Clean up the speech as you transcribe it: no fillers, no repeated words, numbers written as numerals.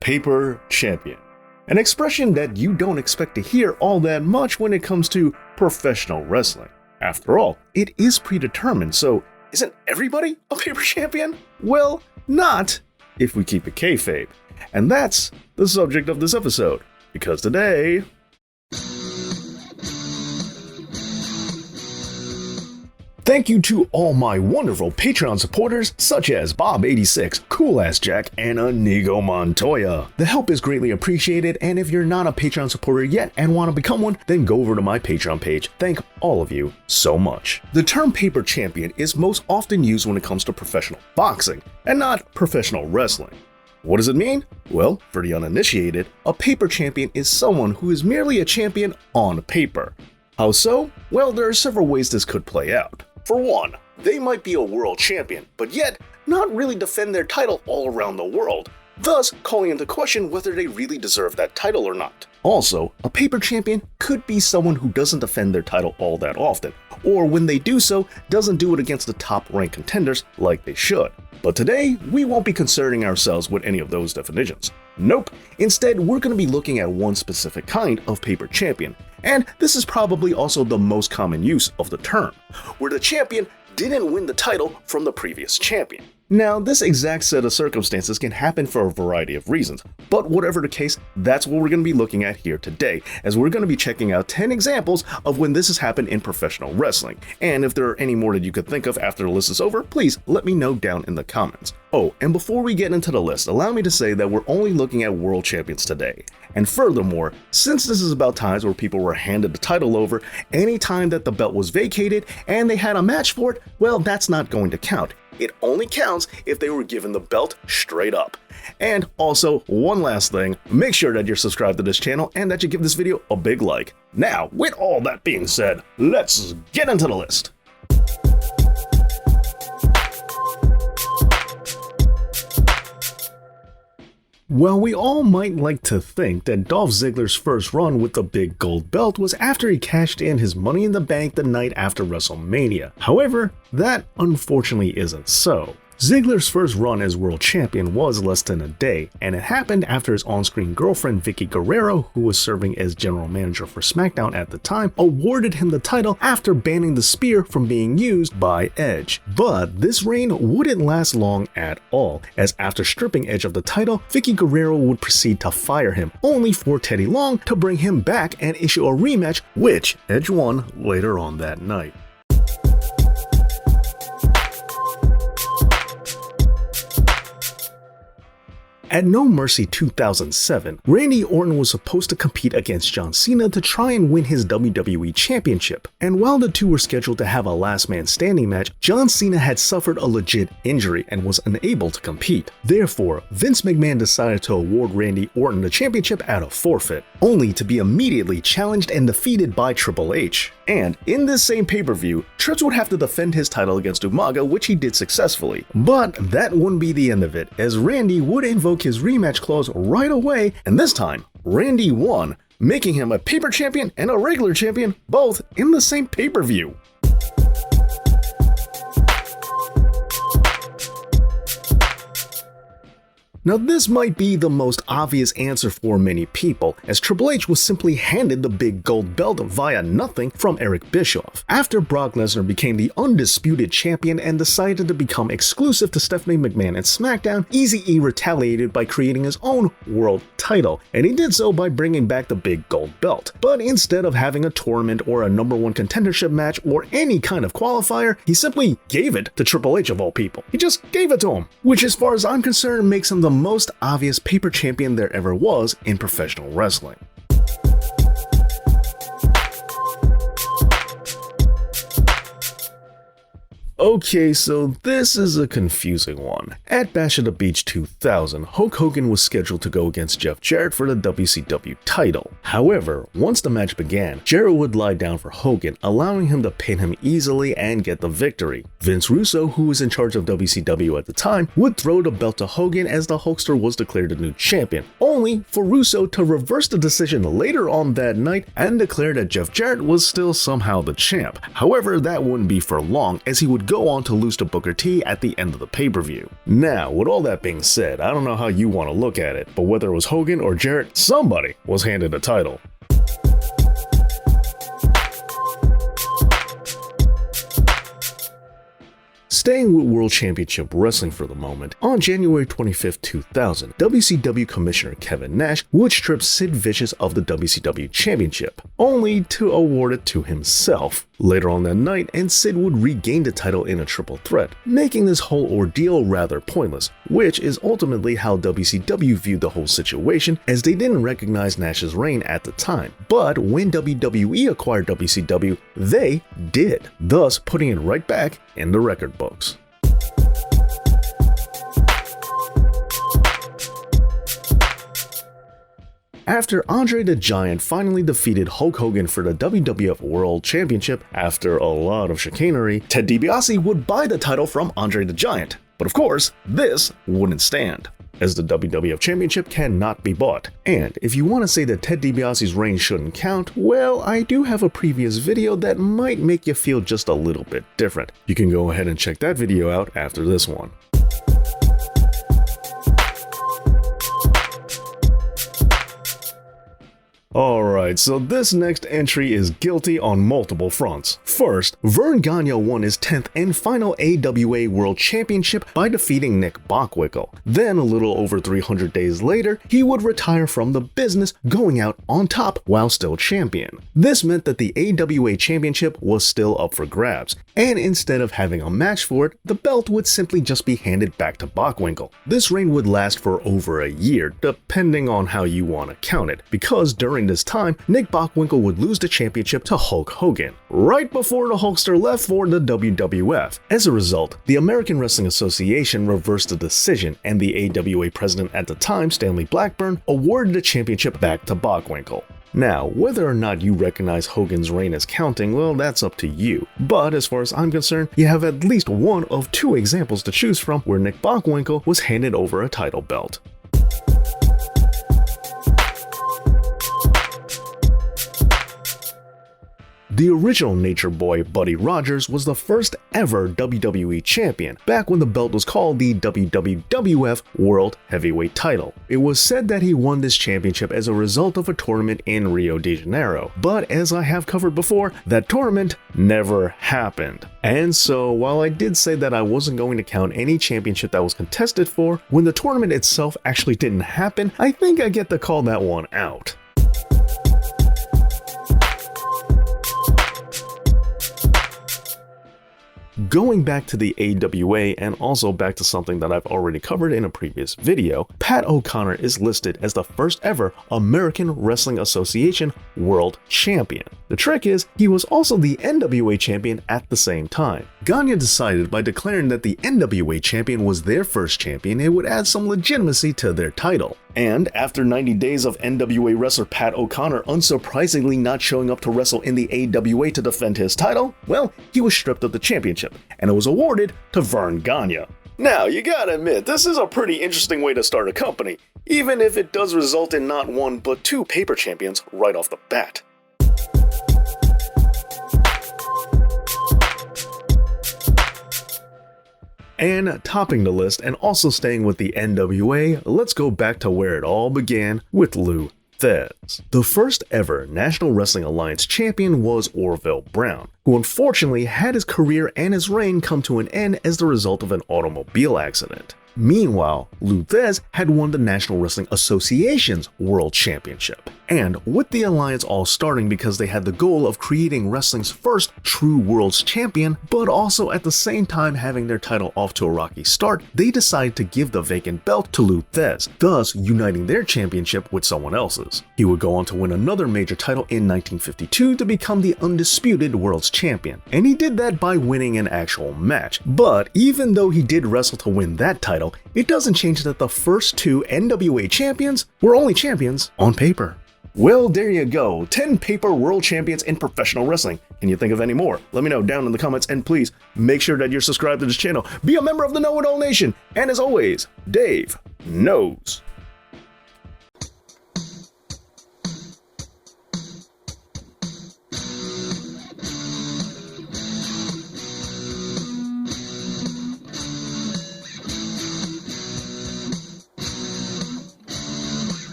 Paper champion. An expression that you don't expect to hear all that much when it comes to professional wrestling. After all, it is predetermined, so isn't everybody a paper champion? Well, not if we keep it kayfabe. And that's the subject of this episode, because today... Thank you to all my wonderful Patreon supporters such as Bob86, Cool Ass Jack, and Inigo Montoya. The help is greatly appreciated, and if you're not a Patreon supporter yet and want to become one, then go over to my Patreon page. Thank all of you so much. The term paper champion is most often used when it comes to professional boxing, and not professional wrestling. What does it mean? Well, for the uninitiated, a paper champion is someone who is merely a champion on paper. How so? Well, there are several ways this could play out. For one, they might be a world champion, but yet not really defend their title all around the world, thus calling into question whether they really deserve that title or not. Also, a paper champion could be someone who doesn't defend their title all that often, or when they do so, doesn't do it against the top-ranked contenders like they should. But today, we won't be concerning ourselves with any of those definitions. Nope. Instead, we're going to be looking at one specific kind of paper champion, and this is probably also the most common use of the term, where the champion didn't win the title from the previous champion. Now, this exact set of circumstances can happen for a variety of reasons, but whatever the case, that's what we're going to be looking at here today, as we're going to be checking out 10 examples of when this has happened in professional wrestling. And if there are any more that you could think of after the list is over, please let me know down in the comments. Oh, and before we get into the list, allow me to say that we're only looking at world champions today. And furthermore, since this is about times where people were handed the title over, any time that the belt was vacated and they had a match for it, well, that's not going to count. It only counts if they were given the belt straight up. And also, one last thing, make sure that you're subscribed to this channel and that you give this video a big like. Now, with all that being said, let's get into the list. Well, we all might like to think that Dolph Ziggler's first run with the big gold belt was after he cashed in his Money in the Bank the night after WrestleMania. However, that unfortunately isn't so. Ziggler's first run as world champion was less than a day, and it happened after his on-screen girlfriend Vicky Guerrero, who was serving as general manager for SmackDown at the time, awarded him the title after banning the spear from being used by Edge. But this reign wouldn't last long at all, as after stripping Edge of the title, Vicky Guerrero would proceed to fire him, only for Teddy Long to bring him back and issue a rematch, which Edge won later on that night. At No Mercy 2007, Randy Orton was supposed to compete against John Cena to try and win his WWE Championship, and while the two were scheduled to have a last man standing match, John Cena had suffered a legit injury and was unable to compete. Therefore, Vince McMahon decided to award Randy Orton the championship at a forfeit, only to be immediately challenged and defeated by Triple H. And in this same pay-per-view, Trips would have to defend his title against Umaga, which he did successfully. But that wouldn't be the end of it, as Randy would invoke his rematch clause right away, and this time, Randy won, making him a paper champion and a regular champion, both in the same pay-per-view. Now this might be the most obvious answer for many people, as Triple H was simply handed the big gold belt via nothing from Eric Bischoff, after Brock Lesnar became the undisputed champion and decided to become exclusive to Stephanie McMahon and SmackDown. Eazy-E retaliated by creating his own world title, and he did so by bringing back the big gold belt. But instead of having a tournament or a number one contendership match or any kind of qualifier, he simply gave it to Triple H of all people. He just gave it to him, which as far as I'm concerned makes him the most obvious paper champion there ever was in professional wrestling. Okay, so this is a confusing one. At Bash at the Beach 2000, Hulk Hogan was scheduled to go against Jeff Jarrett for the WCW title. However, once the match began, Jarrett would lie down for Hogan, allowing him to pin him easily and get the victory. Vince Russo, who was in charge of WCW at the time, would throw the belt to Hogan as the Hulkster was declared the new champion, only for Russo to reverse the decision later on that night and declare that Jeff Jarrett was still somehow the champ. However, that wouldn't be for long, as he would go on to lose to Booker T at the end of the pay-per-view. Now, with all that being said, I don't know how you want to look at it, but whether it was Hogan or Jarrett, somebody was handed a title. Staying with World Championship Wrestling for the moment, on January 25, 2000, WCW Commissioner Kevin Nash would strip Sid Vicious of the WCW Championship, only to award it to himself. Later on that night, and Sid would regain the title in a triple threat, making this whole ordeal rather pointless, which is ultimately how WCW viewed the whole situation, as they didn't recognize Nash's reign at the time. But when WWE acquired WCW, they did, thus putting it right back in the record books. After Andre the Giant finally defeated Hulk Hogan for the WWF World Championship after a lot of chicanery, Ted DiBiase would buy the title from Andre the Giant. But of course, this wouldn't stand, as the WWF Championship cannot be bought. And if you want to say that Ted DiBiase's reign shouldn't count, well, I do have a previous video that might make you feel just a little bit different. You can go ahead and check that video out after this one. Alright, so this next entry is guilty on multiple fronts. First, Vern Gagne won his 10th and final AWA World Championship by defeating Nick Bockwinkel. Then, a little over 300 days later, he would retire from the business, going out on top while still champion. This meant that the AWA Championship was still up for grabs, and instead of having a match for it, the belt would simply just be handed back to Bockwinkel. This reign would last for over a year, depending on how you want to count it, because during this time, Nick Bockwinkel would lose the championship to Hulk Hogan, right before the Hulkster left for the WWF. As a result, the American Wrestling Association reversed the decision, and the AWA president at the time, Stanley Blackburn, awarded the championship back to Bockwinkel. Now, whether or not you recognize Hogan's reign as counting, well, that's up to you. But as far as I'm concerned, you have at least one of two examples to choose from where Nick Bockwinkel was handed over a title belt. The original Nature Boy, Buddy Rogers, was the first ever WWE champion, back when the belt was called the WWF World Heavyweight title. It was said that he won this championship as a result of a tournament in Rio de Janeiro, but as I have covered before, that tournament never happened. And so, while I did say that I wasn't going to count any championship that was contested for, when the tournament itself actually didn't happen, I think I get to call that one out. Going back to the AWA and also back to something that I've already covered in a previous video, Pat O'Connor is listed as the first ever American Wrestling Association World Champion. The trick is, he was also the NWA champion at the same time. Gagne decided by declaring that the NWA champion was their first champion, it would add some legitimacy to their title. And after 90 days of NWA wrestler Pat O'Connor unsurprisingly not showing up to wrestle in the AWA to defend his title, well, he was stripped of the championship, and it was awarded to Vern Gagne. Now, you gotta admit, this is a pretty interesting way to start a company, even if it does result in not one but two paper champions right off the bat. And topping the list and also staying with the NWA, let's go back to where it all began with Lou Thads. The first ever National Wrestling Alliance champion was Orville Brown, who unfortunately had his career and his reign come to an end as the result of an automobile accident. Meanwhile, Lou Thads had won the National Wrestling Association's World Championship. And with the alliance all starting because they had the goal of creating wrestling's first true world's champion, but also at the same time having their title off to a rocky start, they decided to give the vacant belt to Lou Thads, thus uniting their championship with someone else's. He would go on to win another major title in 1952 to become the undisputed world's champion, and he did that by winning an actual match. But even though he did wrestle to win that title, it doesn't change that the first two NWA champions were only champions on paper. Well, there you go, 10 paper world champions in professional wrestling. Can you think of any more? Let me know down in the comments, and please make sure that you're subscribed to this channel. Be a member of the Know It All Nation, and as always, Dave knows.